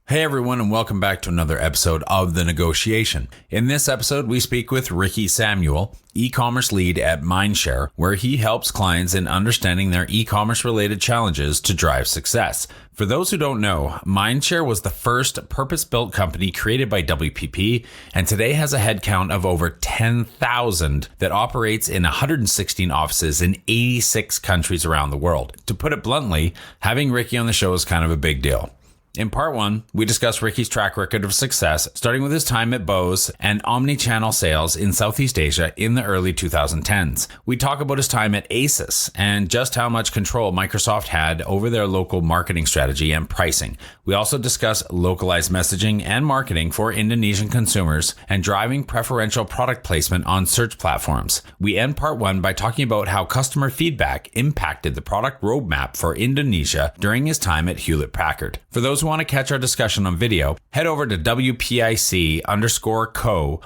Hey everyone, and welcome back to another episode of The Negotiation. In this episode, we speak with Ricky Samuel, e-commerce lead at Mindshare, where he helps clients in understanding their e-commerce related challenges to drive success. For those who don't know, Mindshare was the first purpose-built company created by WPP, and today has a headcount of over 10,000 that operates in 116 offices in 86 countries around the world. To put it bluntly, having Ricky on the show is kind of a big deal. In part one, we discuss Ricky's track record of success, starting with his time at Bose and omnichannel sales in Southeast Asia in the early 2010s. We talk about his time at ASUS and just how much control Microsoft had over their local marketing strategy and pricing. We also discuss localized messaging and marketing for Indonesian consumers and driving preferential product placement on search platforms. We end part one by talking about how customer feedback impacted the product roadmap for Indonesia during his time at Hewlett Packard. For those who want to catch our discussion on video, head over to WPIC_co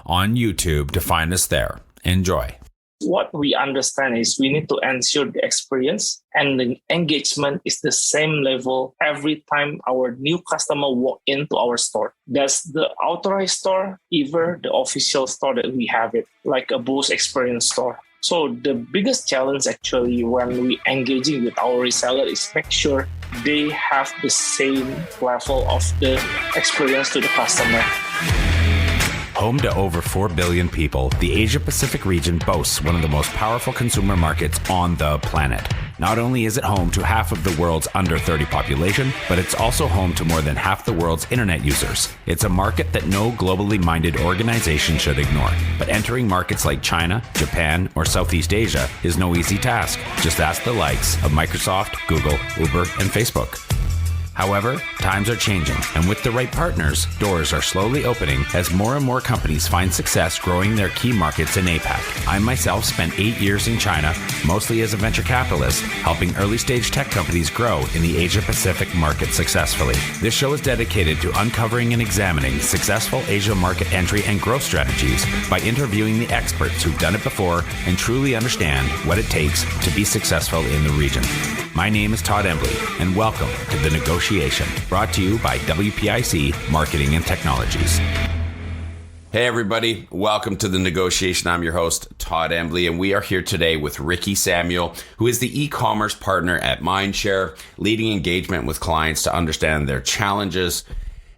on YouTube to find us there. Enjoy. What we understand is we need to ensure the experience and the engagement is the same level every time our new customer walk into our store. That's the authorized store, either the official store that we have it, like a Bose experience store. So the biggest challenge actually when we engaging with our reseller is make sure they have the same level of the experience to the customer. Home to over 4 billion people, the Asia-Pacific region boasts one of the most powerful consumer markets on the planet. Not only is it home to half of the world's under 30 population, but it's also home to more than half the world's internet users. It's a market that no globally minded organization should ignore. But entering markets like China, Japan, or Southeast Asia is no easy task. Just ask the likes of Microsoft, Google, Uber, and Facebook. However, times are changing, and with the right partners, doors are slowly opening as more and more companies find success growing their key markets in APAC. I myself spent 8 years in China, mostly as a venture capitalist, helping early-stage tech companies grow in the Asia-Pacific market successfully. This show is dedicated to uncovering and examining successful Asia market entry and growth strategies by interviewing the experts who've done it before and truly understand what it takes to be successful in the region. My name is Todd Embley, and welcome to The Negotiation, brought to you by WPIC Marketing and Technologies. Hey everybody, welcome to The Negotiation. I'm your host, Todd Embley, and we are here today with Ricky Samuel, who is the e-commerce partner at Mindshare, leading engagement with clients to understand their challenges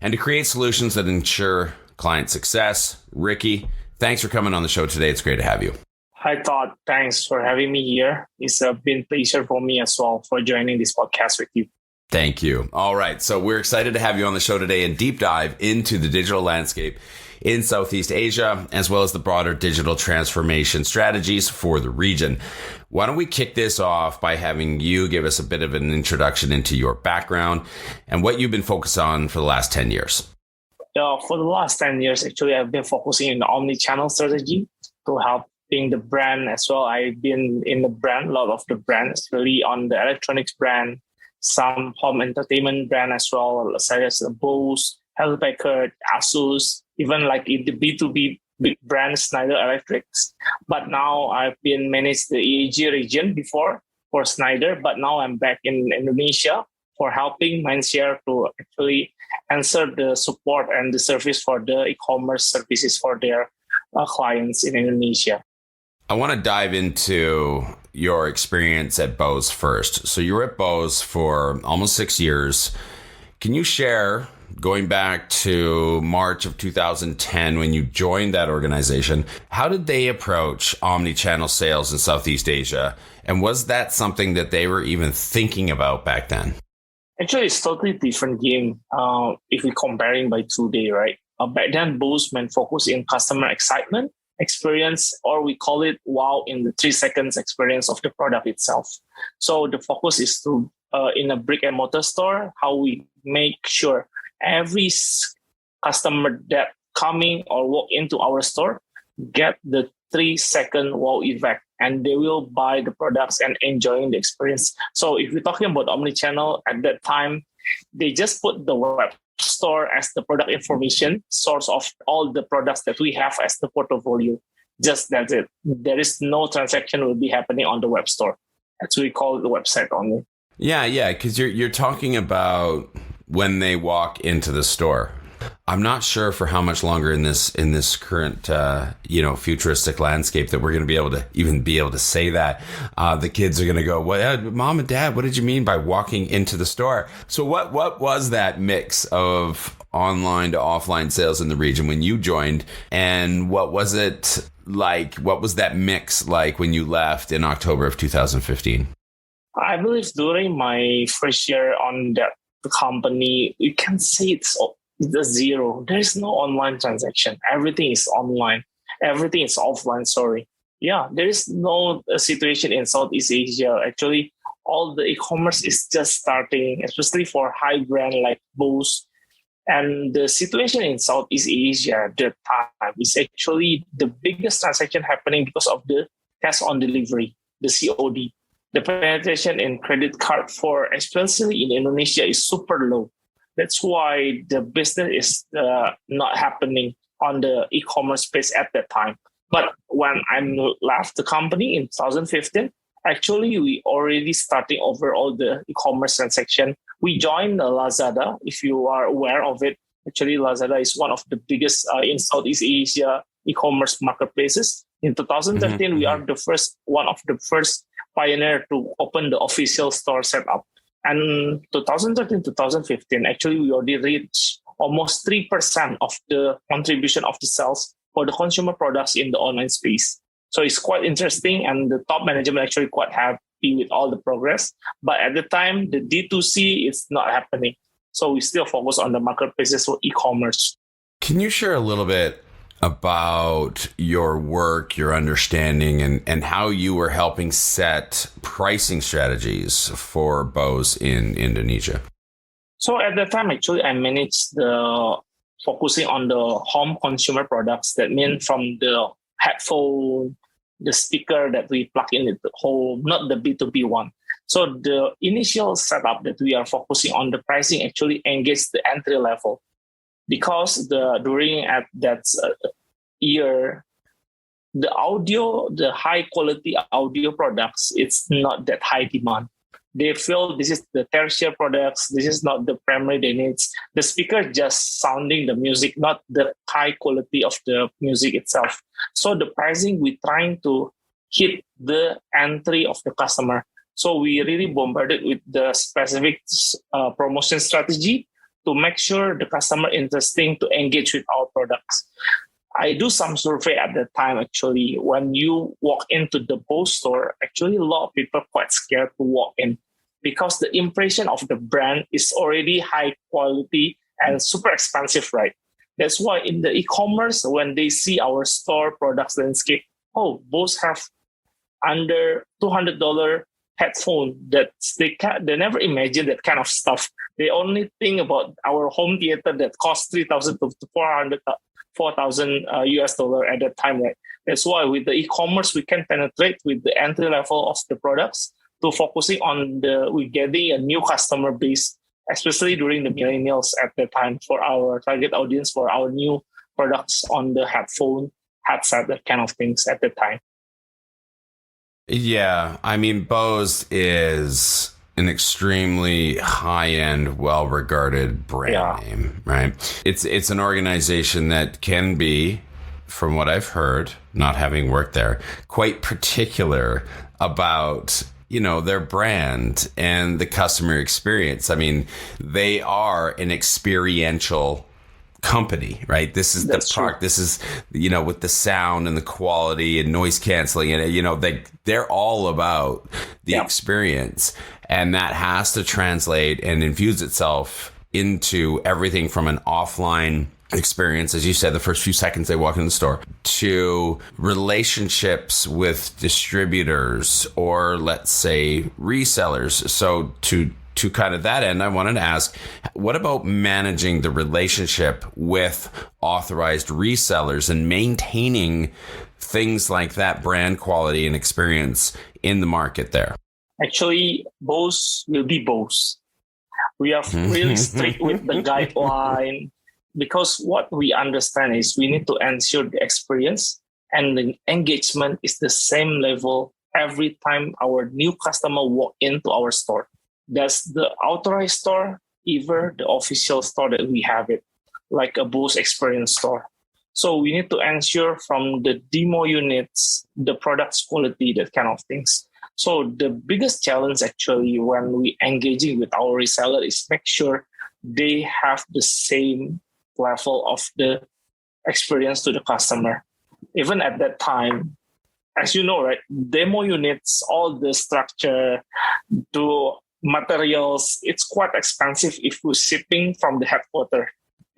and to create solutions that ensure client success. Ricky, thanks for coming on the show today. It's great to have you. Hi, Todd. Thanks for having me here. It's been a pleasure for me as well for joining this podcast with you. Thank you. All right. So we're excited to have you on the show today and deep dive into the digital landscape in Southeast Asia, as well as the broader digital transformation strategies for the region. Why don't we kick this off by having you give us a bit of an introduction into your background and what you've been focused on for the last 10 years? For the last 10 years, actually, I've been focusing on the omnichannel strategy to help the brand as well. I've been in the brand, a lot of the brands, really on the electronics brand, some home entertainment brand as well, such as Bose, Hewlett Packard, ASUS, even like in the B2B big brand Schneider Electrics. But now I've been managed the EAG region before for Schneider, but now I'm back in Indonesia for helping Mindshare to actually answer the support and the service for the e-commerce services for their clients in Indonesia. I want to dive into your experience at Bose first. So you were at Bose for almost 6 years. Can you share, going back to March of 2010 when you joined that organization, how did they approach omnichannel sales in Southeast Asia? And was that something that they were even thinking about back then? Actually, it's totally different game if we're comparing by today, right? Back then, Bose meant focus in customer excitement, experience, or we call it wow in the 3 seconds experience of the product itself. So the focus is to in a brick and mortar store, how we make sure every customer that coming or walk into our store get the 3-second wow effect, and they will buy the products and enjoying the experience. So if we're talking about omnichannel at that time, they just put the web store as the product information source of all the products that we have as the portfolio. Just that's it. There is no transaction will be happening on the web store. That's what we call it the website only. Yeah, because you're talking about when they walk into the store. I'm not sure for how much longer in this current futuristic landscape that we're going to be able to say that. The kids are going to go, "Well, Mom and Dad, what did you mean by walking into the store?" So what was that mix of online to offline sales in the region when you joined, and what was it like? What was that mix like when you left in October of 2015? I believe during my first year on that company, you can say it's the zero. There is no online transaction. Everything is online. Everything is offline. Sorry. Yeah, there is no situation in Southeast Asia. Actually, all the e-commerce is just starting, especially for high brand like Bose. And the situation in Southeast Asia at that time is actually the biggest transaction happening because of the cash on delivery, the COD. The penetration in credit card for, especially in Indonesia, is super low. That's why the business is not happening on the e-commerce space at that time. But when I left the company in 2015, actually we already starting over all the e-commerce transaction. We joined Lazada, if you are aware of it. Actually, Lazada is one of the biggest in Southeast Asia e-commerce marketplaces. In 2013, we are one of the first pioneer to open the official store setup. And 2013, 2015, actually, we already reached almost 3% of the contribution of the sales for the consumer products in the online space. So it's quite interesting, and the top management actually quite happy with all the progress. But at the time, the D2C is not happening. So we still focus on the marketplaces for e-commerce. Can you share a little bit about your work, your understanding, and how you were helping set pricing strategies for Bose in Indonesia? So at that time, actually, I managed the focusing on the home consumer products. That means from the headphone, the speaker that we plug in at the home, not the B2B one. So the initial setup that we are focusing on the pricing actually engage the entry level. Because during at that year, the high quality audio products, it's not that high demand. They feel this is the tertiary products. This is not the primary they need. The speaker just sounding the music, not the high quality of the music itself. So the pricing, we trying to hit the entry of the customer. So we really bombarded with the specific promotion strategy to make sure the customer interesting to engage with our products. I do some survey at that time, actually. When you walk into the Bose store, actually a lot of people are quite scared to walk in because the impression of the brand is already high quality and super expensive, right? That's why in the e-commerce, when they see our store products landscape, oh, Bose have under $200 headphone that they never imagine that kind of stuff. They only think about our home theater that costs $3,000 to $4,000 US dollar at that time, right? That's why with the e-commerce, we can penetrate with the entry level of the products to focusing on we getting a new customer base, especially during the millennials at that time for our target audience for our new products on the headphone, headset, that kind of things at that time. Yeah, I mean, Bose is an extremely high-end, well-regarded brand name, right? It's an organization that can be, from what I've heard, not having worked there, quite particular about, their brand and the customer experience. I mean, they are an experiential company, right? This is the park. This is, with the sound and the quality and noise canceling, and they're all about the experience, and that has to translate and infuse itself into everything from an offline experience, as you said, the first few seconds they walk in the store, to relationships with distributors or, let's say, resellers. So to kind of that end, I wanted to ask, what about managing the relationship with authorized resellers and maintaining things like that brand quality and experience in the market there? Actually, Bose will be Bose. We are really strict with the guideline because what we understand is we need to ensure the experience and the engagement is the same level every time our new customer walk into our store. That's the authorized store either the official store that we have it, like a Bose experience store. So we need to ensure from the demo units, the product's quality, that kind of things. So the biggest challenge actually when we engaging with our reseller is make sure they have the same level of the experience to the customer. Even at that time, as you know, right, demo units, all the structure, to materials, it's quite expensive if you're shipping from the headquarters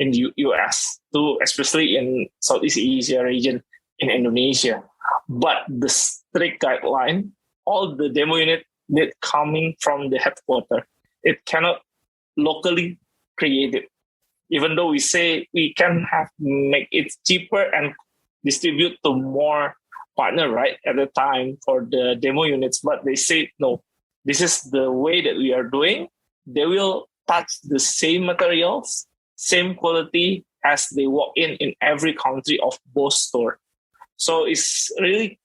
in the US to especially in Southeast Asia region in Indonesia. But the strict guideline, all the demo unit need coming from the headquarters. It cannot locally create it. Even though we say we can have make it cheaper and distribute to more partner, right, at the time for the demo units, but they say no, this is the way that we are doing. They will touch the same materials, same quality as they walk in every country of Bose store. So it's really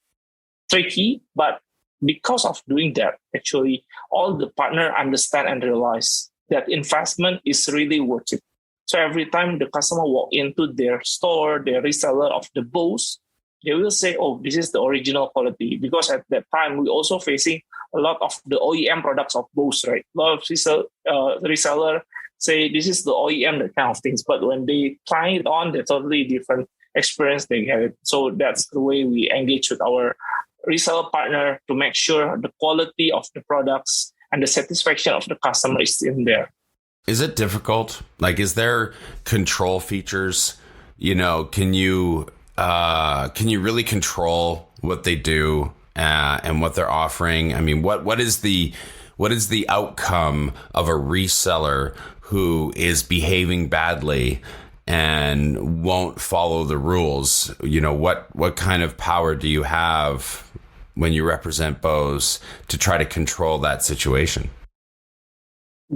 tricky, but because of doing that, actually, all the partner understand and realize that investment is really worth it. So every time the customer walk into their store, their reseller of the Bose, they will say, oh, this is the original quality. Because at that time, we also facing a lot of the OEM products of Bose, right? A lot of reseller say, this is the OEM, that kind of things. But when they try it on, they're totally different experience they have it. So that's the way we engage with our reseller partner to make sure the quality of the products and the satisfaction of the customer is in there. Is it difficult? Like, is there control features? You know, can you really control what they do and what they're offering? I mean, what is the outcome of a reseller who is behaving badly and won't follow the rules? You know, what kind of power do you have when you represent Bose to try to control that situation?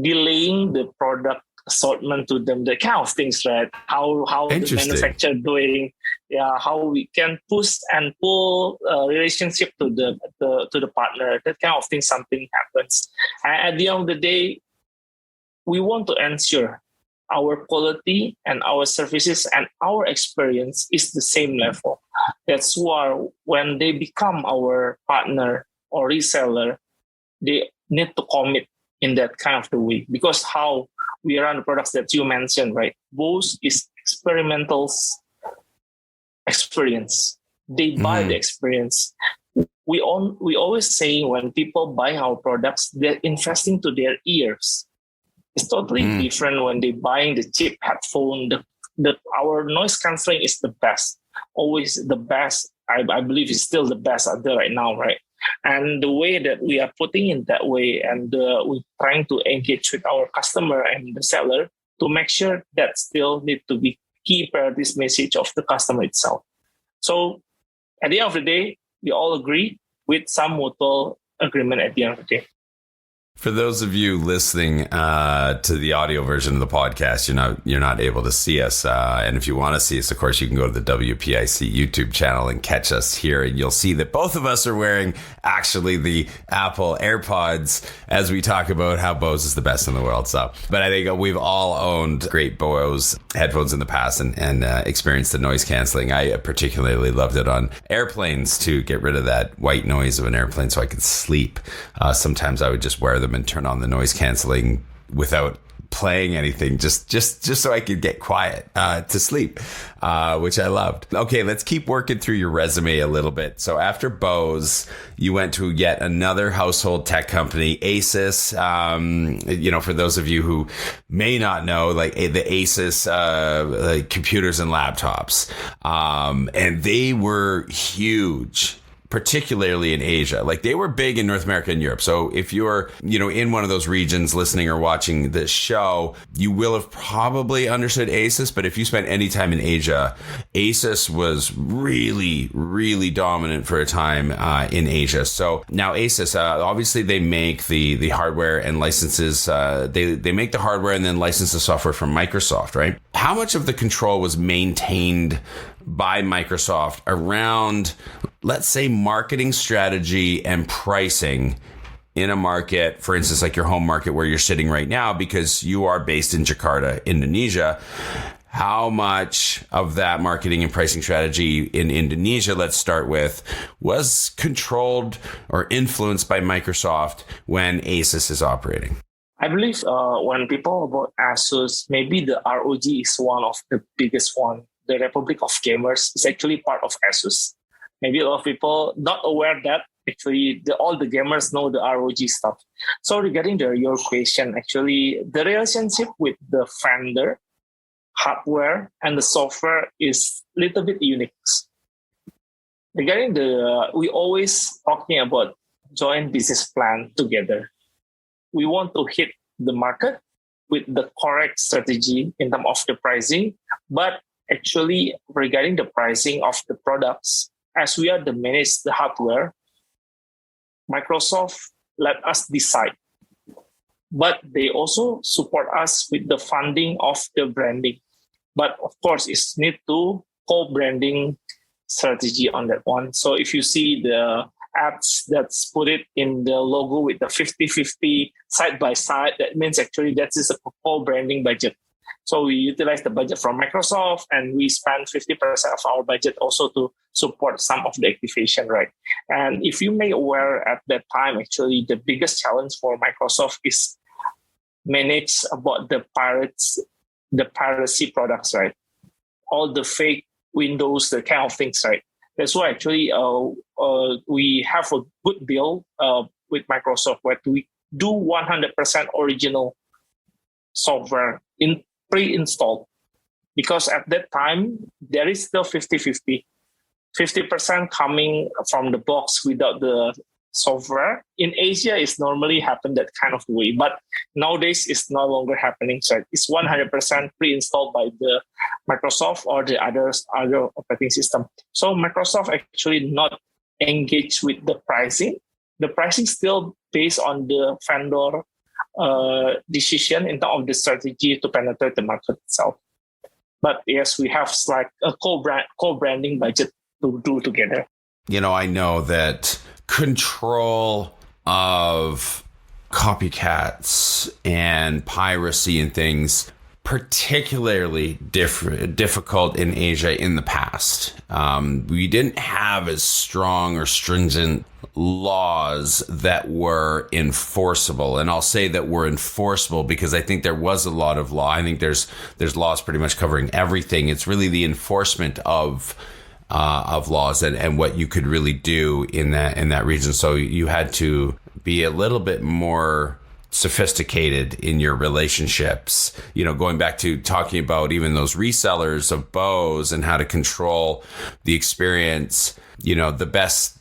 Delaying the product assortment to them, the kind of things, right? How the manufacturer doing, how we can push and pull relationship to the partner. That kind of thing, something happens. And at the end of the day, we want to ensure our quality and our services and our experience is the same level. That's why when they become our partner or reseller, they need to commit in that kind of the way, because how we run the products that you mentioned, right? Bose is experimental experience. They buy the experience. We always say when people buy our products, they're investing to their ears. It's totally different when they're buying the cheap headphone. Our noise cancelling is the best, always the best. I believe it's still the best out there right now, right? And the way that we are putting in that way, and we're trying to engage with our customer and the seller to make sure that still need to be key priorities message of the customer itself. So at the end of the day, we all agree with some mutual agreement at the end of the day. For those of you listening to the audio version of the podcast, you're not able to see us. And if you want to see us, of course, you can go to the WPIC YouTube channel and catch us here. And you'll see that both of us are wearing actually the Apple AirPods as we talk about how Bose is the best in the world. But I think we've all owned great Bose headphones in the past and experienced the noise canceling. I particularly loved it on airplanes to get rid of that white noise of an airplane so I could sleep. Sometimes I would just wear them and turn on the noise canceling without playing anything, just so I could get quiet to sleep, which I loved. Okay, let's keep working through your resume a little bit. So after Bose, you went to yet another household tech company, ASUS. For those of you who may not know, like the ASUS like computers and laptops, and they were huge, particularly in Asia. Like, they were big in North America and Europe. So if you're, in one of those regions listening or watching this show, you will have probably understood ASUS. But if you spent any time in Asia, ASUS was really, really dominant for a time in Asia. So now ASUS, obviously they make the hardware and licenses. They make the hardware and then license the software from Microsoft, right? How much of the control was maintained by Microsoft around, let's say, marketing strategy and pricing in a market, for instance, like your home market where you're sitting right now, because you are based in Jakarta, Indonesia, how much of that marketing and pricing strategy in Indonesia, let's start with, was controlled or influenced by Microsoft when ASUS is operating? I believe when people about ASUS, maybe the ROG is one of the biggest one. The Republic of Gamers is actually part of ASUS. Maybe a lot of people not aware that actually all the gamers know the ROG stuff. So regarding your question, actually the relationship with the vendor, hardware, and the software is a little bit unique. Regarding we always talking about joint business plan together. We want to hit the market with the correct strategy in terms of the pricing, but actually regarding the pricing of the products, as we are the manage the hardware, Microsoft let us decide. But they also support us with the funding of the branding. But of course, it's need to co-branding strategy on that one. So if you see the ads that's put it in the logo with the 50-50 side by side, that means actually that is a co-branding budget. So we utilize the budget from Microsoft and we spend 50% of our budget also to support some of the activation, right? And if you may aware at that time, actually the biggest challenge for Microsoft is manage about the piracy products, right? All the fake Windows, the kind of things, right? That's why actually we have a good deal with Microsoft where we do 100% original software in pre-installed. Because at that time, there is still 50-50. 50% coming from the box without the software. In Asia, it's normally happen that kind of way, but nowadays it's no longer happening. So it's 100% pre-installed by the Microsoft or the other operating system. So Microsoft actually not engaged with the pricing. The pricing still based on the vendor decision in terms of the strategy to penetrate the market itself. But yes, we have like a co-branding budget to do together. You know, I know that control of copycats and piracy and things particularly difficult in Asia in the past. We didn't have as strong or stringent laws that were enforceable. And I'll say that were enforceable because I think there was a lot of law. I think there's laws pretty much covering everything. It's really the enforcement of laws and what you could really do in that region. So you had to be a little bit more sophisticated in your relationships, you know, going back to talking about even those resellers of Bose and how to control the experience. You know, the best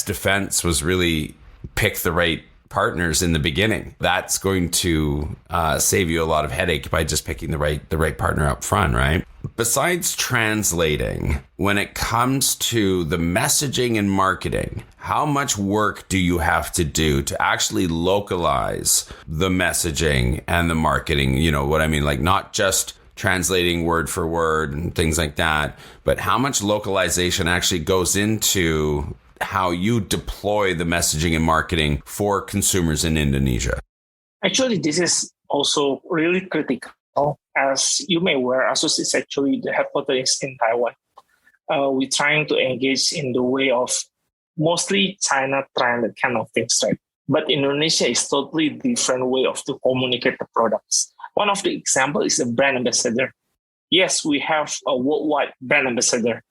defense was really pick the right partners in the beginning. That's going to save you a lot of headache by just picking the right partner up front, right? Besides translating, when it comes to the messaging and marketing, how much work do you have to do to actually localize the messaging and the marketing? You know what I mean? Like not just translating word for word and things like that, but how much localization actually goes into how you deploy the messaging and marketing for consumers in Indonesia? Actually, this is also really critical. As you may aware, ASUS is actually the headquarters in Taiwan. We're trying to engage in the way of mostly China trend kind of things, right? But Indonesia is totally different way of to communicate the products. One of the example is a brand ambassador. Yes, we have a worldwide brand ambassador,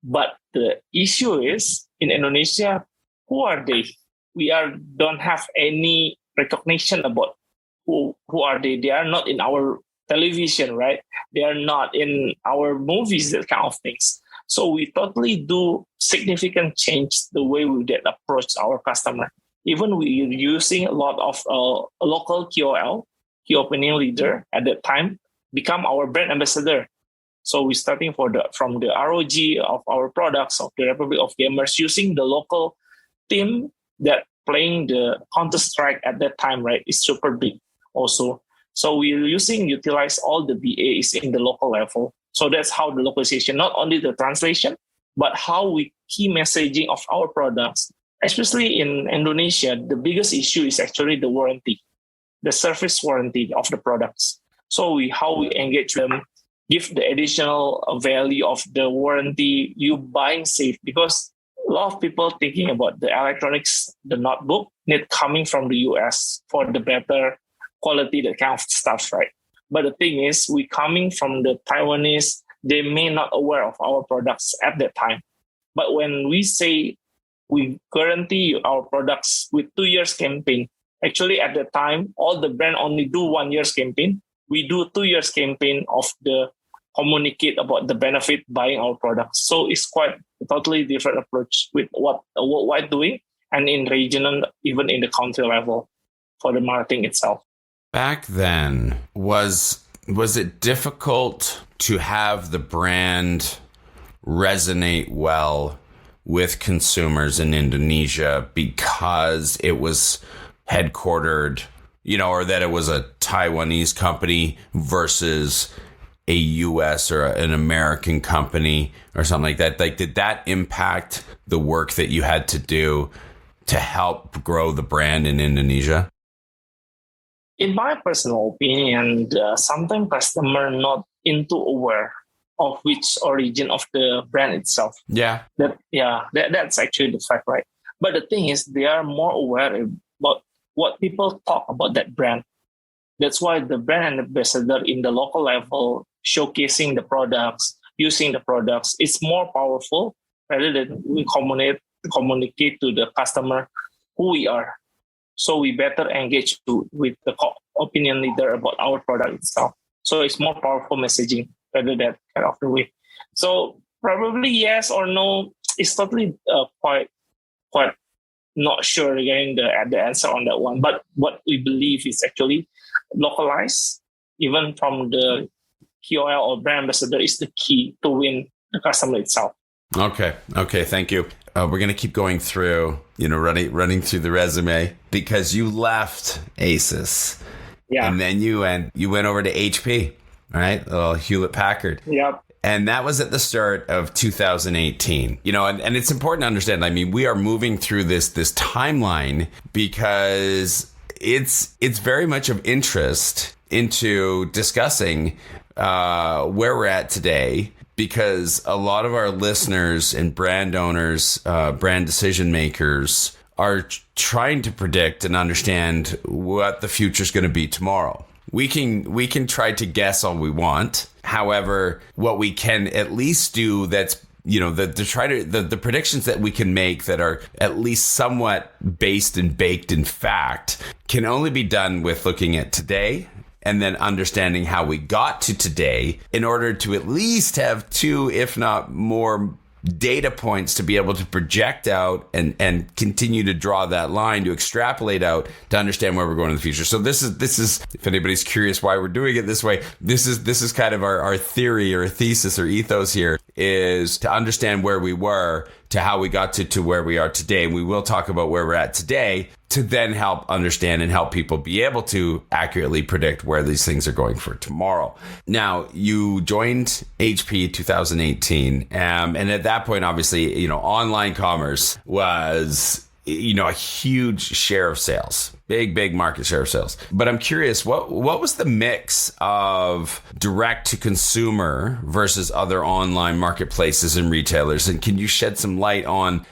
but the issue is in Indonesia, who are they? We don't have any recognition about who are they. They are not in our television, right? They are not in our movies, that kind of things. So we totally do significant change the way we did approach our customer. Even we're using a lot of local KOL, key opinion leader at that time, become our brand ambassador. So we're starting from the ROG of our products of the Republic of Gamers using the local team that playing the Counter-Strike at that time, right? It's super big also. So we're utilize all the BAs in the local level. So that's how the localization, not only the translation, but how we key messaging of our products especially in Indonesia, the biggest issue is actually the warranty, the service warranty of the products. So how we engage them, give the additional value of the warranty, you buying safe, because a lot of people thinking about the electronics, the notebook need coming from the US for the better quality, that kind of stuff, right? But the thing is, we coming from the Taiwanese, they may not aware of our products at that time. But when we say we guarantee our products with 2 years campaign, actually at that time, all the brand only do 1 year's campaign. We do 2 years campaign of the communicate about the benefit buying our products. So it's quite a totally different approach with what worldwide doing and in regional, even in the country level for the marketing itself. Back then, was it difficult to have the brand resonate well with consumers in Indonesia because it was headquartered, or that it was a Taiwanese company versus a US or an American company or something like that? Like, did that impact the work that you had to do to help grow the brand in Indonesia? In my personal opinion, sometimes customer not into aware of which origin of the brand itself. Yeah. That's actually the fact, right? But the thing is, they are more aware about what people talk about that brand. That's why the brand ambassador in the local level, showcasing the products, using the products, it's more powerful rather than we communicate to the customer who we are. So we better engage with the opinion leader about our product itself. So it's more powerful messaging rather than kind of the way. So probably yes or no. It's totally quite not sure regarding the answer on that one. But what we believe is actually localized, even from the KOL or brand ambassador, is the key to win the customer itself. Okay, thank you. We're going to keep going through, running through the resume, because you left ASUS. Yeah. And then you went over to HP, right? Hewlett Packard. Yep. And that was at the start of 2018. And it's important to understand, I mean, we are moving through this timeline because it's very much of interest into discussing where we're at today, because a lot of our listeners and brand owners, brand decision makers are trying to predict and understand what the future is going to be tomorrow. We can try to guess all we want. However, what we can at least do, that's the predictions that we can make that are at least somewhat based and baked in fact, can only be done with looking at today and then understanding how we got to today in order to at least have two, if not more, data points to be able to project out and continue to draw that line, to extrapolate out, to understand where we're going in the future. So this is if anybody's curious why we're doing it this way, this is kind of our theory or thesis or ethos here, is to understand where we were to how we got to where we are today. And we will talk about where we're at today to then help understand and help people be able to accurately predict where these things are going for tomorrow. Now, you joined HP 2018, and at that point, obviously, online commerce was, a huge share of sales, big market share of sales. But I'm curious, what was the mix of direct to consumer versus other online marketplaces and retailers? And can you shed some light on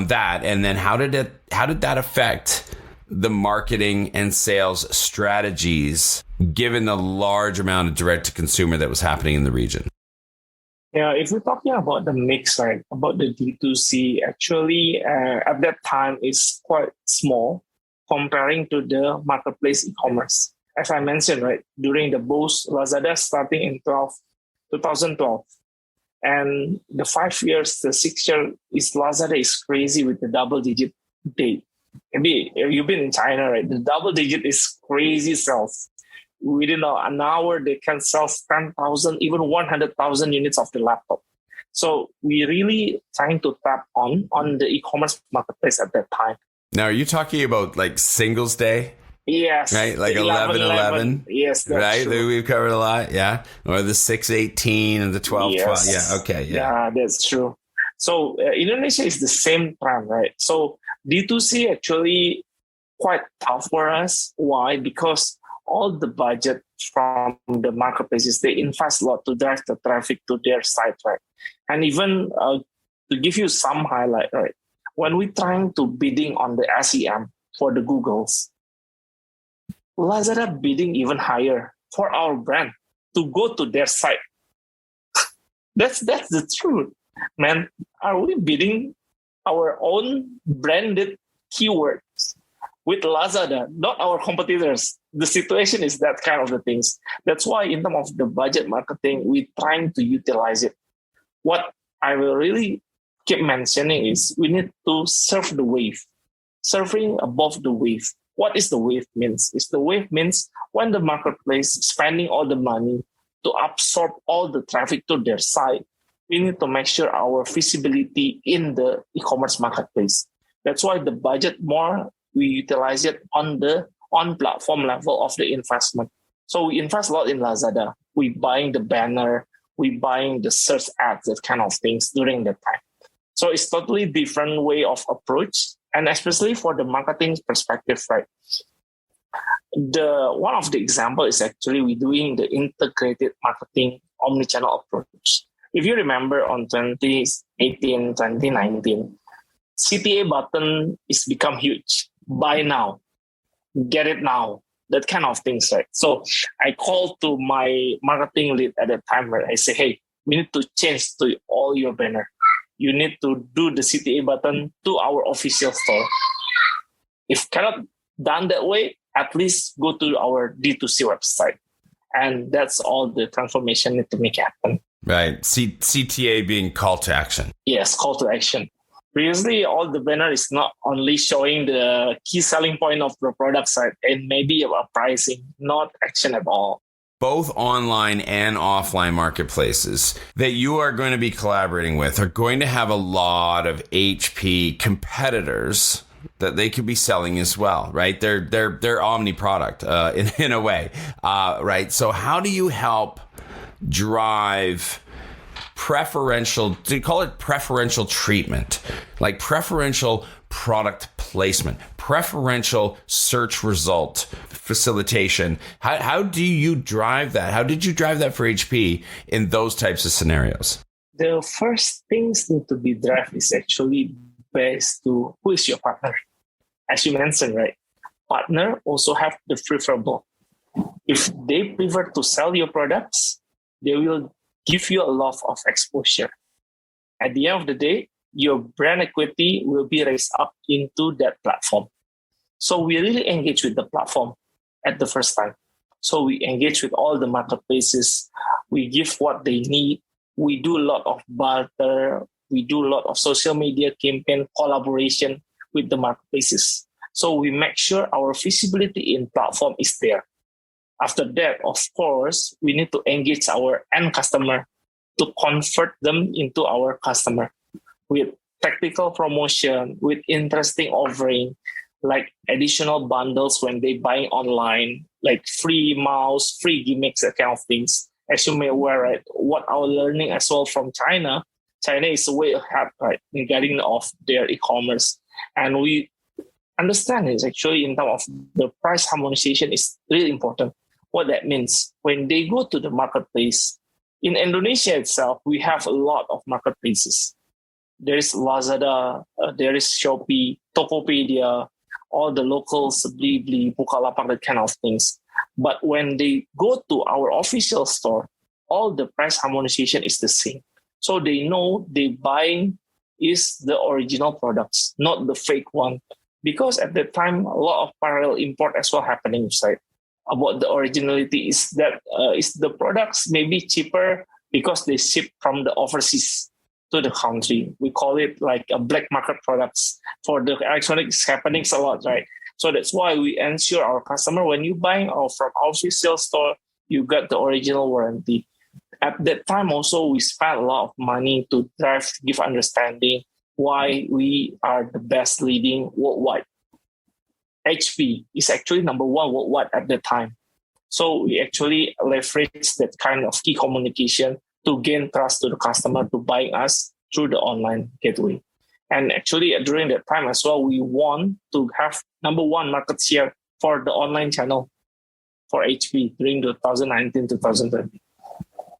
that? And then how did that affect the marketing and sales strategies, given the large amount of direct to consumer that was happening in the region? Yeah, if we're talking about the mix, right, about the D2C, actually at that time is quite small comparing to the marketplace e-commerce. As I mentioned, right, during the Bose, Lazada starting in 2012. And the 5 years, the 6 year is Lazada is crazy with the double digit date. Maybe you've been in China, right? The double digit is crazy sales. Within an hour, they can sell 10,000, even 100,000 units of the laptop. So we really trying to tap on the e-commerce marketplace at that time. Now, are you talking about like Singles Day? Yes. Right? Like 11/11? Yes, that's right? true. We've covered a lot, yeah? Or the 6/18 and the 12/12. Yes. Yeah, okay, yeah. Yeah, that's true. So Indonesia is the same trend, right? So D2C actually quite tough for us. Why? Because all the budget from the marketplaces, they invest a lot to drive the traffic to their site, right? And even to give you some highlight, right? When we're trying to bidding on the SEM for the Googles, Lazada bidding even higher for our brand to go to their site. That's the truth, man. Are we bidding our own branded keywords with Lazada, not our competitors? The situation is that kind of the things. That's why in terms of the budget marketing, we're trying to utilize it. What I will really keep mentioning is we need to surf the wave, surfing above the wave. What is the wave means? Is the wave means when the marketplace spending all the money to absorb all the traffic to their site, we need to make sure our visibility in the e-commerce marketplace. That's why the budget more, we utilize it on the on-platform level of the investment. So we invest a lot in Lazada. We buying the banner, we buying the search ads, that kind of things during that time. So it's totally different way of approach, and especially for the marketing perspective, right? The one of the example is actually we doing the integrated marketing omnichannel approach. If you remember on 2018, 2019, CTA button is become huge. Buy now, get it now, that kind of things, right? So I called to my marketing lead at the time, where I say, hey, we need to change to all your banner. You need to do the CTA button to our official store. If cannot done that way, at least go to our D2C website. And that's all the transformation need to make happen. Right. CTA being call to action. Yes, call to action. Previously, all the banner is not only showing the key selling point of the product side and maybe about pricing, not action at all. Both online and offline marketplaces that you are going to be collaborating with are going to have a lot of HP competitors that they could be selling as well, right? They're omni product in a way, right? So how do you help drive preferential, do you call it preferential treatment, like preferential product placement, preferential search result facilitation? How do you drive that? How did you drive that for HP in those types of scenarios? The first things need to be driven is actually based to who is your partner. As you mentioned, right? Partner also have the preferable. If they prefer to sell your products, they will give you a lot of exposure. At the end of the day, your brand equity will be raised up into that platform. So we really engage with the platform at the first time. So we engage with all the marketplaces. We give what they need. We do a lot of barter. We do a lot of social media campaign collaboration with the marketplaces. So we make sure our visibility in platform is there. After that, of course, we need to engage our end customer to convert them into our customer with tactical promotion, with interesting offering, like additional bundles when they buy online, like free mouse, free gimmicks, that kind of things. As you may aware, right, what our learning as well from China is way ahead, right, in getting off their e-commerce. And we understand is actually in terms of the price harmonization is really important. What that means, when they go to the marketplace, in Indonesia itself, we have a lot of marketplaces. There is Lazada, there is Shopee, Tokopedia, all the locals, Blibli, Bukalapak, that kind of things. But when they go to our official store, all the price harmonization is the same. So they know they buying is the original products, not the fake one. Because at that time, a lot of parallel import as well happening inside. About the originality is that is the products maybe cheaper because they ship from the overseas to the country. We call it like a black market products for the electronics happening a lot, right? So that's why we ensure our customer, when you buy from our official store, you get the original warranty. At that time also, we spent a lot of money to give understanding why we are the best leading worldwide. HP is actually number one worldwide at the time. So we actually leverage that kind of key communication to gain trust to the customer to buying us through the online gateway. And actually, during that time as well, we want to have number one market share for the online channel for HP during 2019, 2020.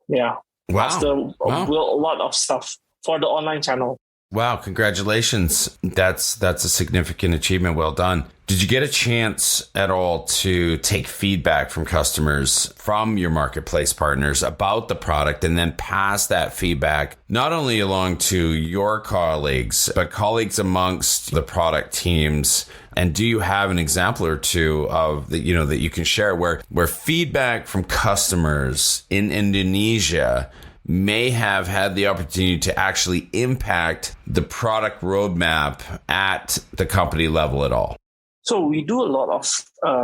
Yeah. Wow. After a lot of stuff for the online channel. Wow, congratulations. That's a significant achievement. Well done. Did you get a chance at all to take feedback from customers, from your marketplace partners about the product, and then pass that feedback not only along to your colleagues, but colleagues amongst the product teams? And do you have an example or two of that you can share where feedback from customers in Indonesia may have had the opportunity to actually impact the product roadmap at the company level at all? So we do a lot of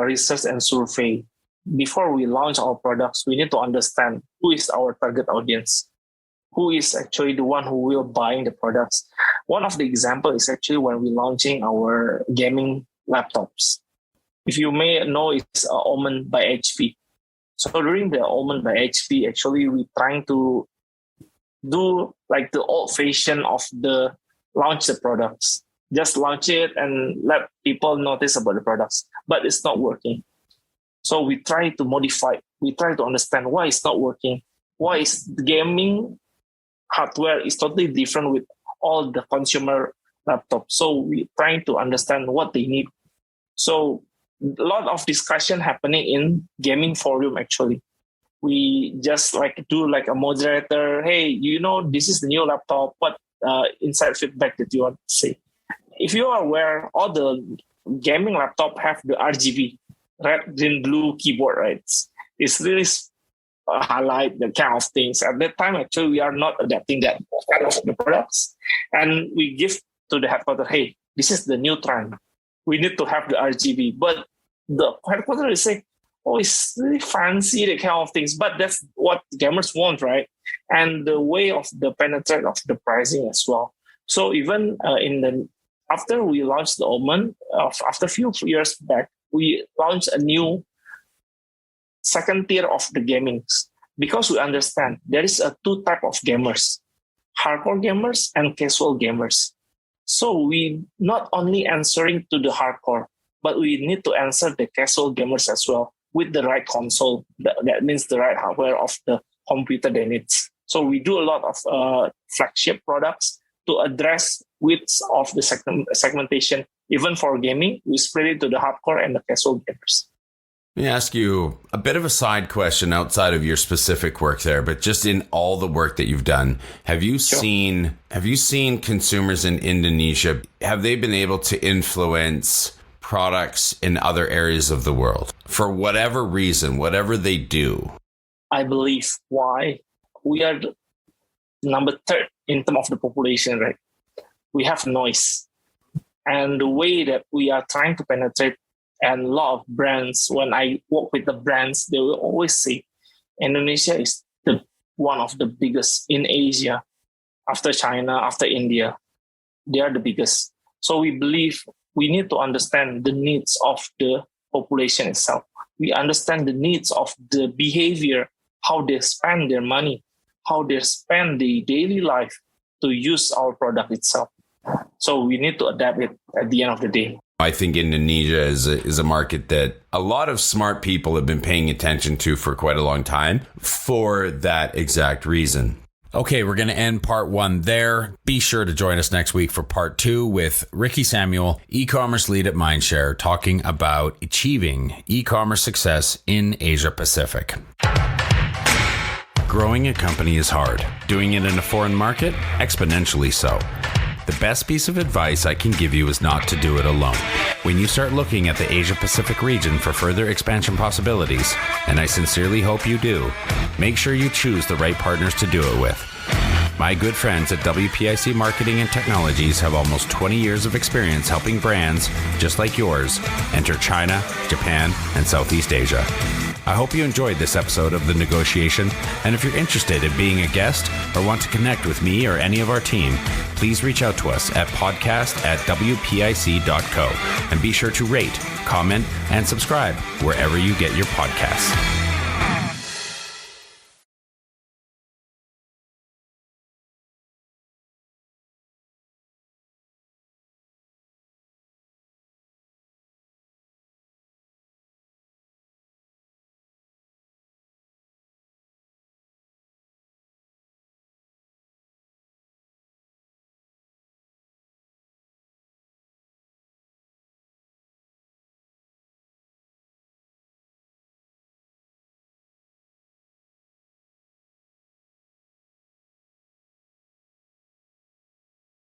research and survey. Before we launch our products, we need to understand who is our target audience, who is actually the one who will buy the products. One of the examples is actually when we're launching our gaming laptops. If you may know, it's Omen by HP. So during the Omen by HP, actually we're trying to do like the old fashion of the launch the products. Just launch it and let people notice about the products. But it's not working. So we try to modify. We try to understand why it's not working. Why is the gaming hardware is totally different with all the consumer laptops. So we trying to understand what they need. So a lot of discussion happening in gaming forum actually. We just do a moderator. Hey, this is the new laptop. What inside feedback that you want to say? If you are aware, all the gaming laptop have the RGB, red, green, blue keyboard, right? It's really highlight the kind of things. At that time, actually, we are not adapting that kind of the products. And we give to the headquarters, hey, this is the new trend. We need to have the RGB. But the headquarters is saying, oh, it's really fancy, the kind of things. But that's what gamers want, right? And the way of the penetrate of the pricing as well. So even after we launched the Omen, after a few years back, we launched a new second tier of the gamings, because we understand there is two type of gamers, hardcore gamers and casual gamers. So we not only answering to the hardcore, but we need to answer the casual gamers as well with the right console. That means the right hardware of the computer they need. So we do a lot of flagship products to address widths of the segmentation. Even for gaming, we split it to the hardcore and the casual gamers. Let me ask you a bit of a side question outside of your specific work there, but just in all the work that you've done, have you seen consumers in Indonesia, have they been able to influence products in other areas of the world for whatever reason, whatever they do? I believe why we are number third in terms of the population, right? We have noise. And the way that we are trying to penetrate, and a lot of brands, when I work with the brands, they will always say Indonesia is one of the biggest in Asia. After China, after India, they are the biggest. So we believe we need to understand the needs of the population itself. We understand the needs of the behavior, how they spend their money, how they spend the daily life to use our product itself. So we need to adapt it at the end of the day. I think Indonesia is a market that a lot of smart people have been paying attention to for quite a long time for that exact reason. Okay, we're going to end part 1 there. Be sure to join us next week for part 2 with Ricky Samuel, e-commerce lead at Mindshare, talking about achieving e-commerce success in Asia Pacific. Growing a company is hard. Doing it in a foreign market, exponentially so. The best piece of advice I can give you is not to do it alone. When you start looking at the Asia Pacific region for further expansion possibilities, and I sincerely hope you do, make sure you choose the right partners to do it with. My good friends at WPIC Marketing and Technologies have almost 20 years of experience helping brands just like yours enter China, Japan, and Southeast Asia. I hope you enjoyed this episode of The Negotiation, and if you're interested in being a guest or want to connect with me or any of our team, please reach out to us at podcast@wpic.co, and be sure to rate, comment, and subscribe wherever you get your podcasts.